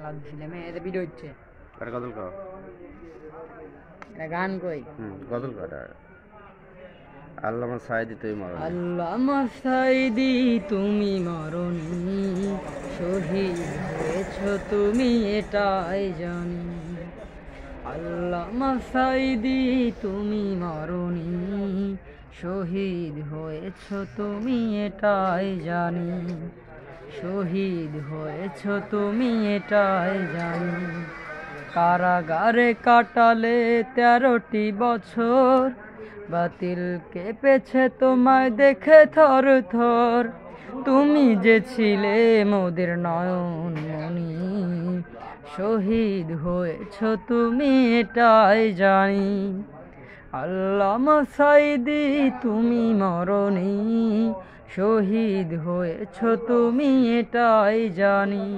লাগছিলাম এটা ভিডিও হচ্ছে এটা গজল কর এটা গান কই গজল কর আল্লামা সাঈদী তুই মরণ আল্লামা সাঈদী তুমি মরণি শহীদ হয়েছ তুমি এটাই জানি আল্লামা সাঈদী তুমি মরণি শহীদ হয়েছ তুমি এটাই জানি শহীদ হয়েছ তুমি এটাই জানি কারাগারে কাটালে 13টি বছর বাতিল কেঁপেছে তোমায় দেখে থর থর তুমি যে ছিলে মোদের নয়ন মনি শহীদ হয়েছ তুমি এটাই জানি আল্লামা সাঈদী তুমি মরণি শহীদ হয়েছ তুমি এটাই জানি।